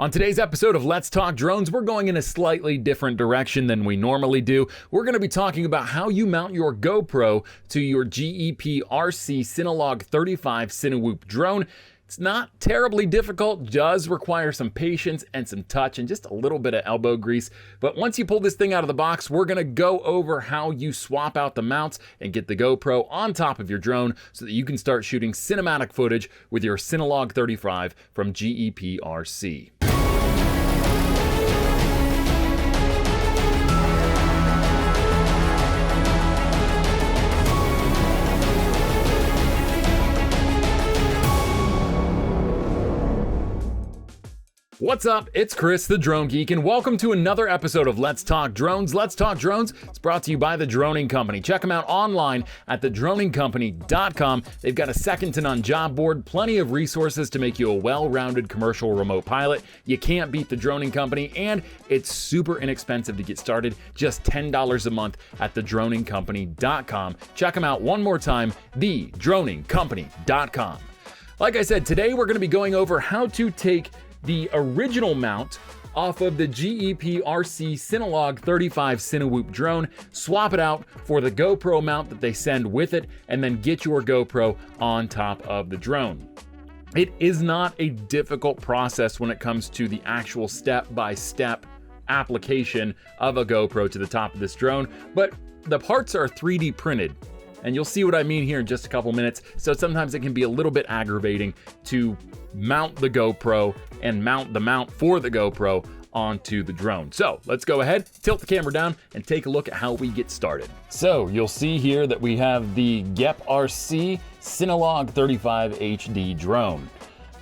On today's episode of Let's Talk Drones, we're going in a slightly different direction than we normally do. We're going to be talking about how you mount your GoPro to your GEPRC CineLog35 Cinewhoop drone. It's not terribly difficult, does require some patience and some touch and just a little bit of elbow grease. But once you pull this thing out of the box, we're gonna go over how you swap out the mounts and get the GoPro on top of your drone so that you can start shooting cinematic footage with your CineLog35 from GEPRC. What's up? It's Chris, the Drone Geek, and welcome to another episode of Let's Talk Drones. Let's Talk Drones is brought to you by The Droning Company. Check them out online at thedroningcompany.com. They've got a second-to-none job board, plenty of resources to make you a well-rounded commercial remote pilot. You can't beat The Droning Company, and it's super inexpensive to get started, just $10 a month at thedroningcompany.com. Check them out one more time, thedroningcompany.com. Like I said, today we're going to be going over how to take the original mount off of the GEPRC CineLog35 Cinewhoop drone, swap it out for the GoPro mount that they send with it, and then get your GoPro on top of the drone. It is not a difficult process when it comes to the actual step-by-step application of a GoPro to the top of this drone, but the parts are 3D printed. And you'll see what I mean here in just a couple minutes. So sometimes it can be a little bit aggravating to mount the GoPro and mount the mount for the GoPro onto the drone. So let's go ahead, tilt the camera down, and take a look at how we get started. So you'll see here that we have the GEPRC CineLog35 HD drone.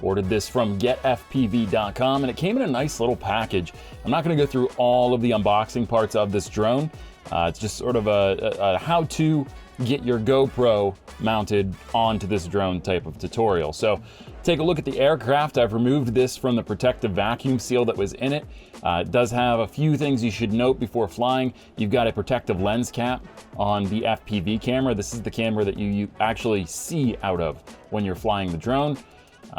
Ordered this from GetFPV.com, and it came in a nice little package. I'm not going to go through all of the unboxing parts of this drone. It's just sort of a how-to get your GoPro mounted onto this drone type of tutorial. So take a look at the aircraft. I've removed this from the protective vacuum seal that was in it. It does have a few things you should note before flying. You've got a protective lens cap on the FPV camera. This is the camera that you actually see out of when you're flying the drone.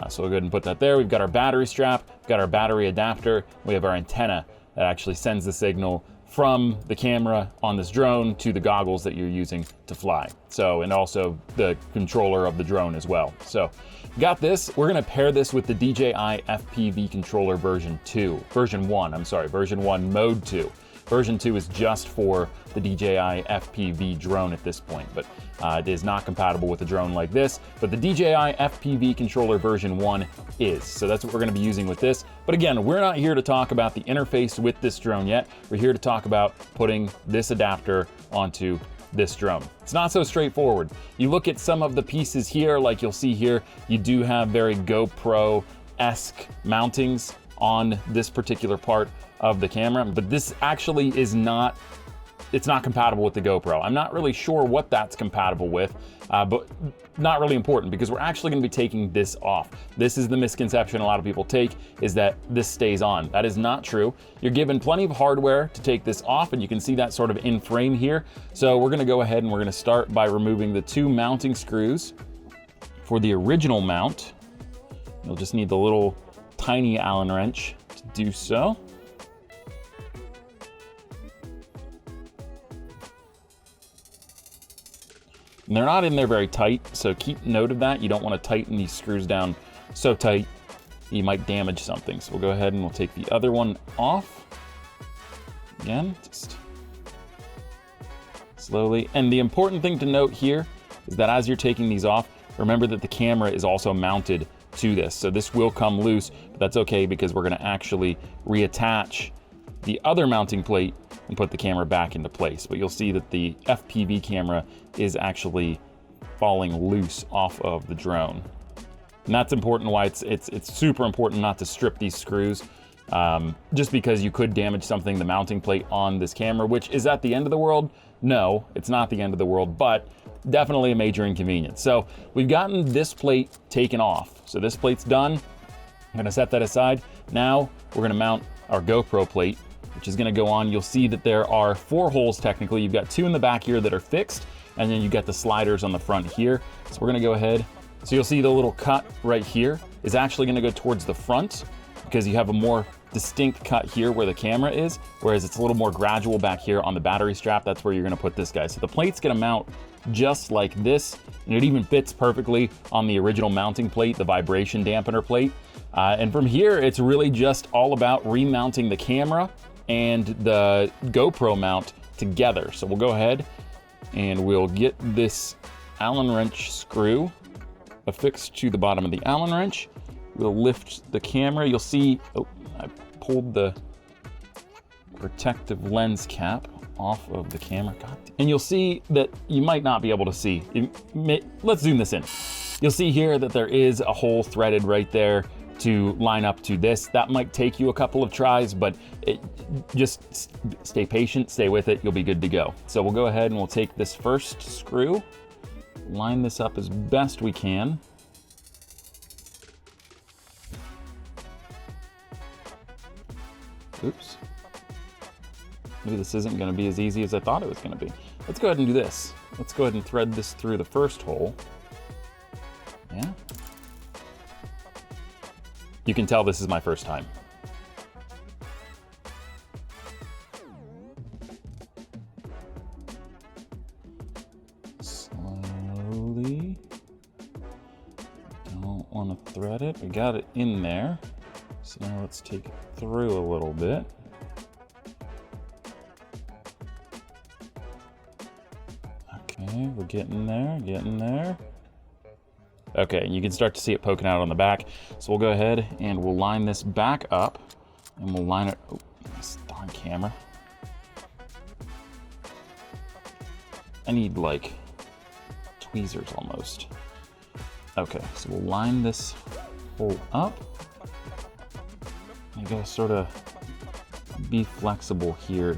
So we'll go ahead and put that there. We've got our battery strap, we've got our battery adapter, we have our antenna that actually sends the signal from the camera on this drone to the goggles that you're using to fly. So, and also the controller of the drone as well. So, got this. We're gonna pair this with the DJI FPV controller version 1, mode 2. Version 2 is just for the DJI FPV drone at this point, but it is not compatible with a drone like this, but the DJI FPV controller version 1 is. So that's what we're gonna be using with this. But again, we're not here to talk about the interface with this drone yet. We're here to talk about putting this adapter onto this drone. It's not so straightforward. You look at some of the pieces here, like you'll see here, you do have very GoPro-esque mountings on this particular part of the camera, but this actually is not, it's not compatible with the GoPro. I'm not really sure what that's compatible with, but not really important because we're actually gonna be taking this off. This is the misconception a lot of people take, is that this stays on. That is not true. You're given plenty of hardware to take this off, and you can see that sort of in frame here. So we're gonna go ahead and we're gonna start by removing the two mounting screws for the original mount. You'll just need the little tiny Allen wrench to do so. And they're not in there very tight, so keep note of that. You don't want to tighten these screws down so tight that you might damage something. So we'll go ahead and we'll take the other one off. Again, just slowly. And the important thing to note here is that as you're taking these off, remember that the camera is also mounted to this. So this will come loose, but that's okay because we're gonna actually reattach the other mounting plate and put the camera back into place. But you'll see that the FPV camera is actually falling loose off of the drone. And that's important, why it's super important not to strip these screws, just because you could damage something, the mounting plate on this camera, which is at the end of the world. No, it's not the end of the world, but definitely a major inconvenience. So we've gotten this plate taken off. So this plate's done. I'm gonna set that aside. Now we're gonna mount our GoPro plate, which is gonna go on. You'll see that there are 4 holes technically. You've got 2 in the back here that are fixed, and then you've got the sliders on the front here. So we're gonna go ahead. So you'll see the little cut right here is actually gonna go towards the front. because you have a more distinct cut here where the camera is, whereas it's a little more gradual back here on the battery strap. That's where you're gonna put this guy. So the plate's gonna mount just like this, and it even fits perfectly on the original mounting plate, the vibration dampener plate. And from here, it's really just all about remounting the camera and the GoPro mount together. So we'll go ahead and we'll get this Allen wrench screw affixed to the bottom of the Allen wrench. We'll lift the camera. You'll see, oh, I pulled the protective lens cap off of the camera. God. And you'll see that you might not be able to see. Let's zoom this in. You'll see here that there is a hole threaded right there to line up to this. That might take you a couple of tries, but just stay patient, stay with it, you'll be good to go. So we'll go ahead and we'll take this first screw, line this up as best we can. Oops. Maybe this isn't gonna be as easy as I thought it was gonna be. Let's go ahead and do this. Let's go ahead and thread this through the first hole. Yeah. You can tell this is my first time. Slowly. Don't want to thread it. We got it in there. So now let's take it through a little bit. Okay, we're getting there, getting there. Okay, you can start to see it poking out on the back. So we'll go ahead and we'll line this back up and we'll line it, oh, this darn camera. I need like tweezers almost. Okay, so we'll line this hole up. You gotta sort of be flexible here.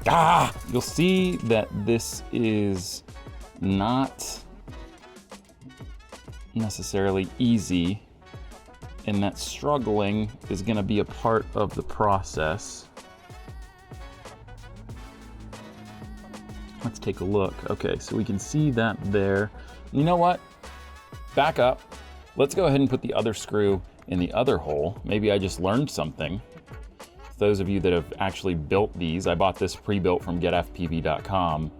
Ah! You'll see that this is not necessarily easy, and that struggling is going to be a part of the process. Let's take a look. Okay, so we can see that there. You know what? Back up. Let's go ahead and put the other screw in the other hole. Maybe I just learned something. Those of you that have actually built these, I bought this pre-built from GetFPV.com.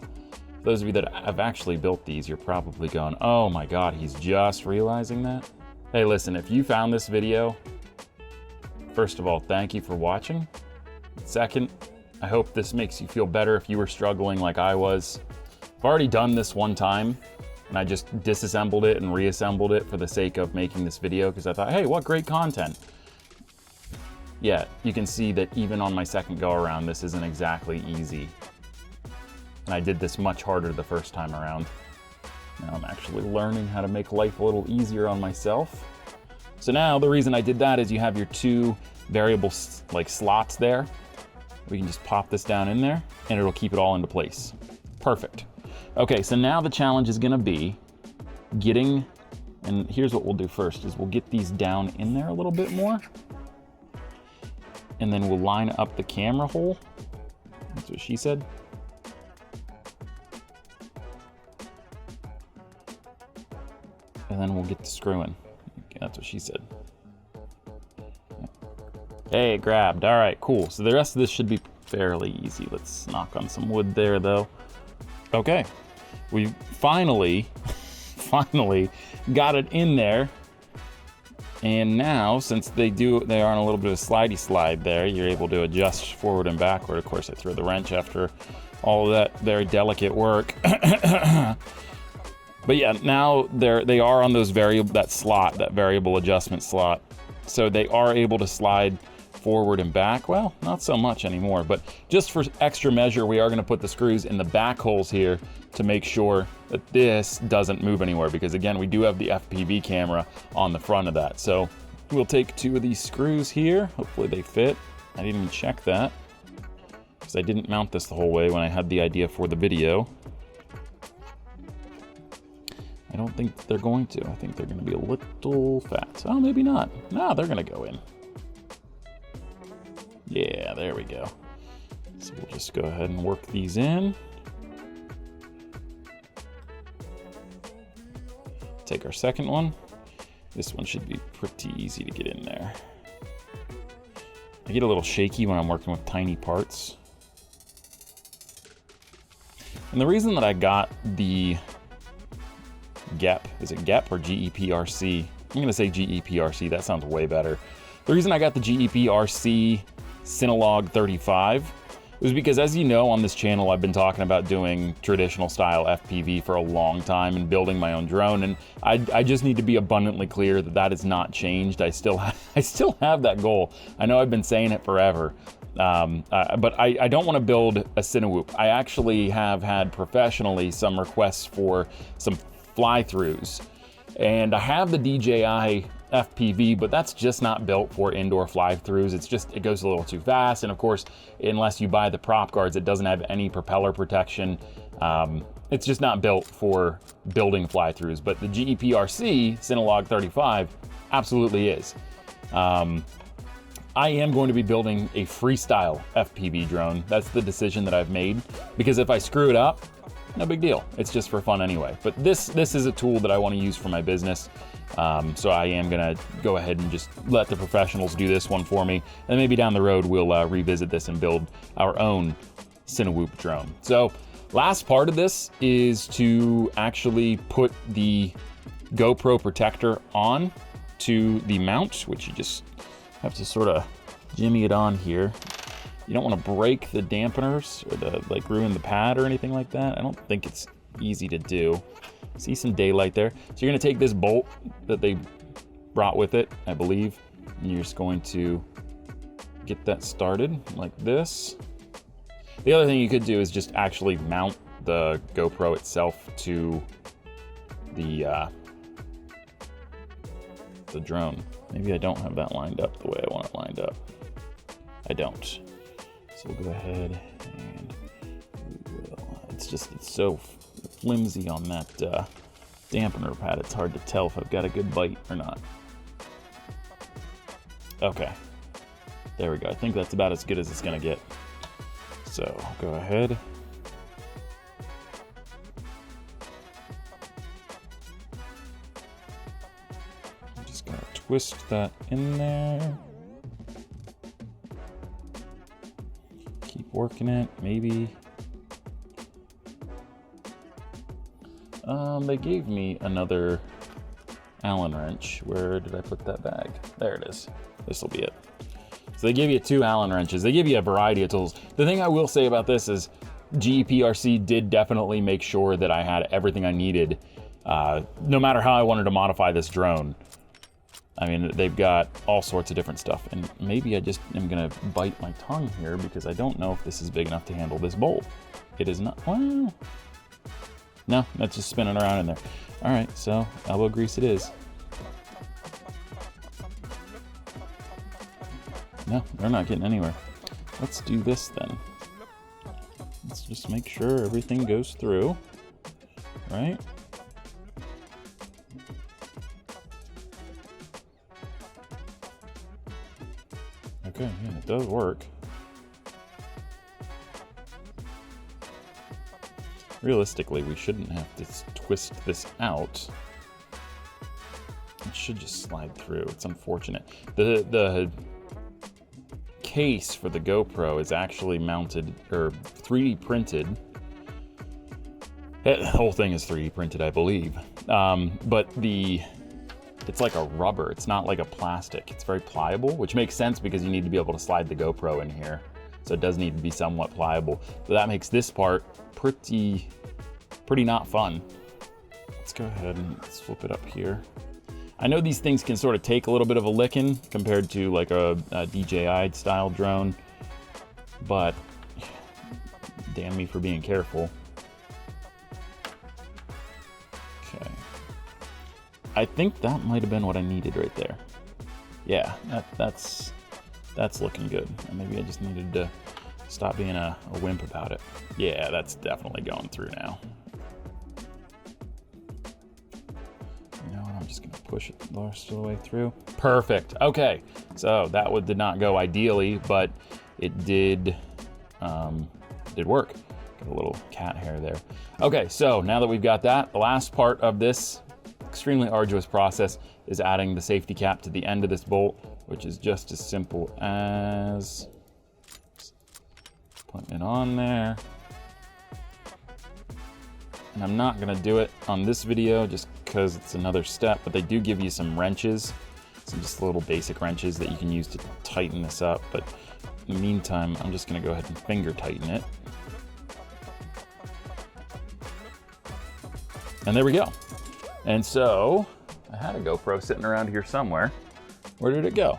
Those of you that have actually built these, you're probably going, oh my God, he's just realizing that. Hey, listen, if you found this video, first of all, thank you for watching. Second, I hope this makes you feel better if you were struggling like I was. I've already done this one time, and I just disassembled it and reassembled it for the sake of making this video, because I thought, hey, what great content. Yeah, you can see that even on my second go around, this isn't exactly easy. And I did this much harder the first time around. Now I'm actually learning how to make life a little easier on myself. So now the reason I did that is you have your two variable like slots there. We can just pop this down in there and it'll keep it all into place. Perfect. Okay, so now the challenge is gonna be getting, and here's what we'll do first, is we'll get these down in there a little bit more. And then we'll line up the camera hole. That's what she said. And then we'll get the screw in. That's what she said. Hey, it grabbed. All right, cool. So the rest of this should be fairly easy. Let's knock on some wood there, though. Okay, we finally got it in there. And now, since they are on a little bit of a slidey slide there, you're able to adjust forward and backward. Of course, I threw the wrench after all of that very delicate work. But yeah, now they are on those that variable adjustment slot. So they are able to slide forward and back. Well, not so much anymore, but just for extra measure, we are gonna put the screws in the back holes here to make sure that this doesn't move anywhere, because again, we do have the FPV camera on the front of that. So we'll take two of these screws here. Hopefully they fit. I didn't even check that because I didn't mount this the whole way when I had the idea for the video. I don't think they're going to. I think they're going to be a little fat. Oh, maybe not. No, they're going to go in. Yeah, there we go. So we'll just go ahead and work these in. Take our second one. This one should be pretty easy to get in there. I get a little shaky when I'm working with tiny parts. And the reason that I got the GEP, is it GEP or GEPRC? I'm gonna say GEPRC, that sounds way better. The reason I got the GEPRC CineLog35 was because, as you know, on this channel, I've been talking about doing traditional style FPV for a long time and building my own drone. And I just need to be abundantly clear that that has not changed. I still have that goal. I know I've been saying it forever, but I don't want to build a Cinewhoop. I actually have had professionally some requests for some fly-throughs, and I have the DJI FPV, but that's just not built for indoor fly-throughs. It goes a little too fast, and of course, unless you buy the prop guards, it doesn't have any propeller protection. It's just not built for building fly-throughs, but the GEPRC CineLog35 absolutely is. I am going to be building a freestyle FPV drone. That's the decision that I've made, because if I screw it up, no big deal. It's just for fun anyway. But this is a tool that I want to use for my business. So I am gonna go ahead and just let the professionals do this one for me. And maybe down the road, we'll revisit this and build our own Cinewhoop drone. So last part of this is to actually put the GoPro protector on to the mount, which you just have to sort of jimmy it on here. You don't want to break the dampeners or like ruin the pad or anything like that. I don't think it's easy to do. See some daylight there. So you're going to take this bolt that they brought with it, I believe, and you're just going to get that started like this. The other thing you could do is just actually mount the GoPro itself to the drone. Maybe I don't have that lined up the way I want it lined up. I don't. So we'll go ahead and we will. It's so flimsy on that dampener pad. It's hard to tell if I've got a good bite or not. Okay, there we go. I think that's about as good as it's gonna get. So I'll go ahead. I'm just gonna twist that in there. Keep working it, maybe. They gave me another Allen wrench. Where did I put that bag? There it is. This will be it. So they give you 2 Allen wrenches. They give you a variety of tools. The thing I will say about this is GEPRC did definitely make sure that I had everything I needed, no matter how I wanted to modify this drone. I mean, they've got all sorts of different stuff, and maybe I just am gonna bite my tongue here because I don't know if this is big enough to handle this bolt. It is not. Well, no, that's just spinning around in there. All right, so elbow grease it is. No, they're not getting anywhere. Let's do this then. Let's just make sure everything goes through, right? Okay, yeah, it does work. Realistically, we shouldn't have to twist this out. It should just slide through. It's unfortunate. The case for the GoPro is actually mounted, or 3D printed. The whole thing is 3D printed, I believe. But it's like a rubber. It's not like a plastic. It's very pliable, which makes sense because you need to be able to slide the GoPro in here. So it does need to be somewhat pliable. But that makes this part pretty not fun. Let's go ahead and let's flip it up here. I know these things can sort of take a little bit of a licking compared to like a DJI style drone, but damn me for being careful. Okay. I think that might have been what I needed right there. Yeah, that's looking good. Maybe I just needed to stop being a wimp about it. Yeah, that's definitely going through now. You know what, I'm just gonna push it the rest of the way through. Perfect, okay. So that one did not go ideally, but it did work. Got a little cat hair there. Okay, so now that we've got that, the last part of this extremely arduous process is adding the safety cap to the end of this bolt, which is just as simple as putting it on there. And I'm not gonna do it on this video just because it's another step, but they do give you some wrenches, some just little basic wrenches that you can use to tighten this up. But in the meantime, I'm just gonna go ahead and finger tighten it. And there we go. And so, I had a GoPro sitting around here somewhere. Where did it go?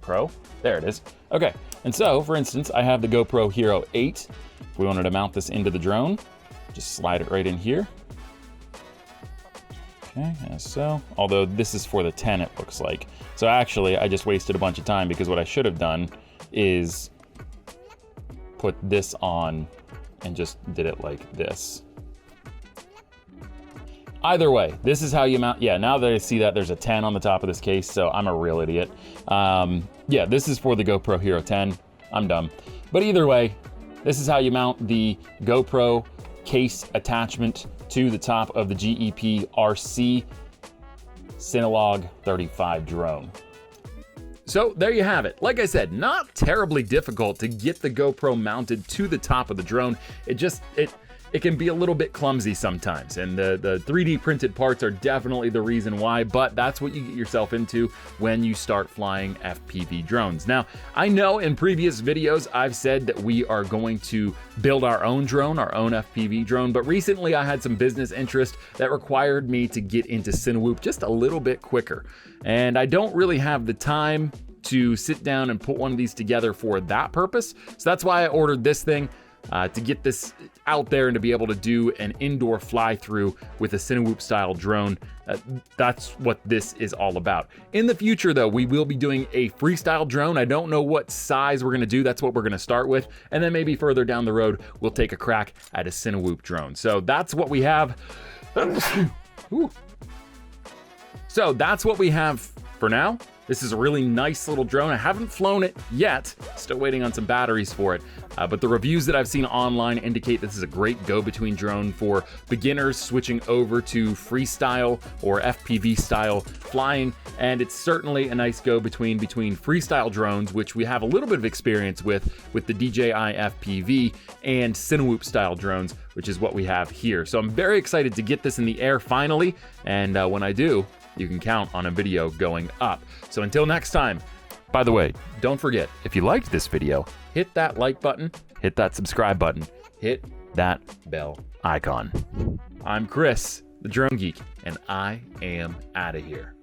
Pro? There it is. Okay, and so, for instance, I have the GoPro Hero 8. If we wanted to mount this into the drone, just slide it right in here. Okay, as so. Although this is for the 10, it looks like. So actually, I just wasted a bunch of time because what I should have done is put this on and just did it like this. Either way, this is how you mount. Yeah, now that I see that there's a 10 on the top of this case, so I'm a real idiot. Yeah, this is for the GoPro Hero 10. I'm dumb. But either way, this is how you mount the GoPro case attachment to the top of the GEPRC CineLog35 drone. So there you have it. Like I said, not terribly difficult to get the GoPro mounted to the top of the drone. It can be a little bit clumsy sometimes, and the 3D printed parts are definitely the reason why, but that's what you get yourself into when you start flying FPV drones. Now, I know in previous videos I've said that we are going to build our own drone, our own FPV drone, but recently I had some business interest that required me to get into Cinewhoop just a little bit quicker. And I don't really have the time to sit down and put one of these together for that purpose, so that's why I ordered this thing. To get this out there and to be able to do an indoor fly-through with a Cinewhoop style drone. That's what this is all about. In the future though, we will be doing a freestyle drone. I don't know what size we're gonna do. That's what we're gonna start with. And then maybe further down the road, we'll take a crack at a Cinewhoop drone. So that's what we have. So that's what we have for now. This is a really nice little drone. I haven't flown it yet, still waiting on some batteries for it. But the reviews that I've seen online indicate this is a great go-between drone for beginners switching over to freestyle or FPV style flying. And it's certainly a nice go-between between freestyle drones, which we have a little bit of experience with the DJI FPV, and Cinewhoop style drones, which is what we have here. So I'm very excited to get this in the air finally. And when I do, you can count on a video going up. So until next time, by the way, don't forget, if you liked this video, hit that like button, hit that subscribe button, hit that bell icon. I'm Chris, the Drone Geek, and I am out of here.